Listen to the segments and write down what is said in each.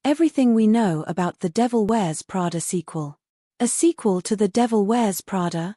Everything we know about The Devil Wears Prada sequel. A sequel to The Devil Wears Prada?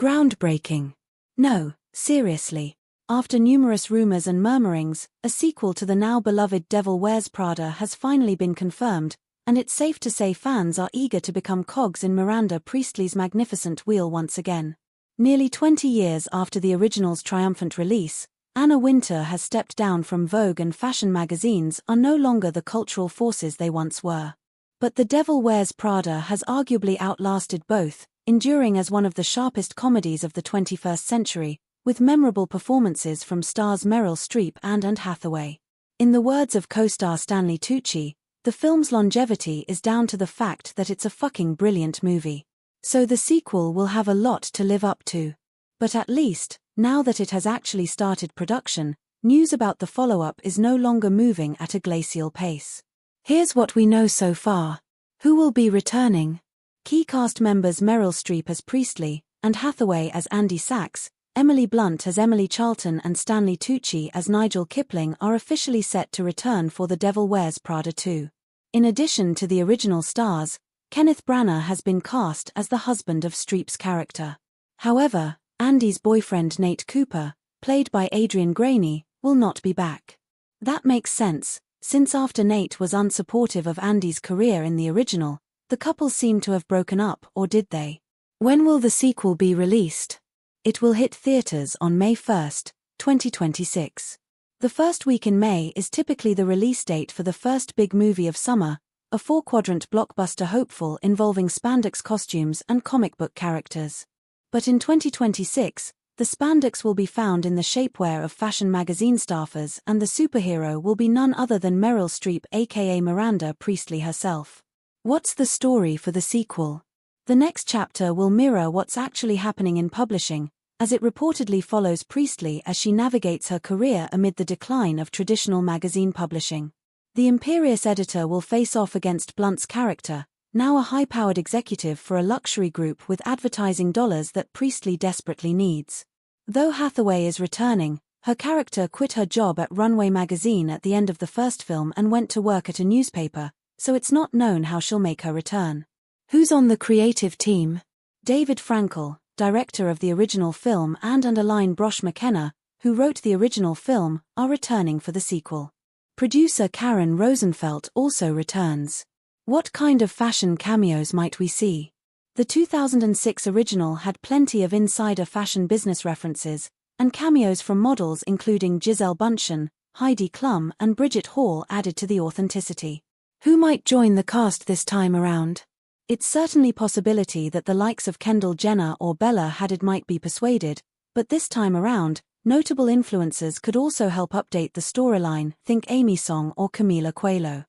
Groundbreaking. No, seriously. After numerous rumors and murmurings, a sequel to the now beloved Devil Wears Prada has finally been confirmed, and it's safe to say fans are eager to become cogs in Miranda Priestly's magnificent wheel once again. Nearly 20 years after the original's triumphant release, Anna Wintour has stepped down from Vogue, and fashion magazines are no longer the cultural forces they once were. But The Devil Wears Prada has arguably outlasted both, enduring as one of the sharpest comedies of the 21st century, with memorable performances from stars Meryl Streep and Hathaway. In the words of co-star Stanley Tucci, the film's longevity is down to the fact that it's a fucking brilliant movie. So the sequel will have a lot to live up to. But at least, now that it has actually started production, news about the follow-up is no longer moving at a glacial pace. Here's what we know so far. Who will be returning? Key cast members Meryl Streep as Priestly, and Hathaway as Andy Sachs, Emily Blunt as Emily Charlton and Stanley Tucci as Nigel Kipling are officially set to return for The Devil Wears Prada 2. In addition to the original stars, Kenneth Branagh has been cast as the husband of Streep's character. However, Andy's boyfriend Nate Cooper, played by Adrian Graney, will not be back. That makes sense, since after Nate was unsupportive of Andy's career in the original, the couple seemed to have broken up, or did they? When will the sequel be released? It will hit theaters on May 1, 2026. The first week in May is typically the release date for the first big movie of summer, a 4-quadrant blockbuster hopeful involving spandex costumes and comic book characters. But in 2026, the spandex will be found in the shapewear of fashion magazine staffers, and the superhero will be none other than Meryl Streep, aka Miranda Priestly herself. What's the story for the sequel? The next chapter will mirror what's actually happening in publishing, as it reportedly follows Priestly as she navigates her career amid the decline of traditional magazine publishing. The imperious editor will face off against Blunt's character, now a high-powered executive for a luxury group with advertising dollars that Priestly desperately needs. Though Hathaway is returning, her character quit her job at Runway magazine at the end of the first film and went to work at a newspaper, so it's not known how she'll make her return. Who's on the creative team? David Frankel, director of the original film, and Aline Brosh McKenna, who wrote the original film, are returning for the sequel. Producer Karen Rosenfeld also returns. What kind of fashion cameos might we see? The 2006 original had plenty of insider fashion business references, and cameos from models including Gisele Bündchen, Heidi Klum and Bridget Hall added to the authenticity. Who might join the cast this time around? It's certainly possibility that the likes of Kendall Jenner or Bella Hadid might be persuaded, but this time around, notable influencers could also help update the storyline, think Amy Song or Camila Coelho.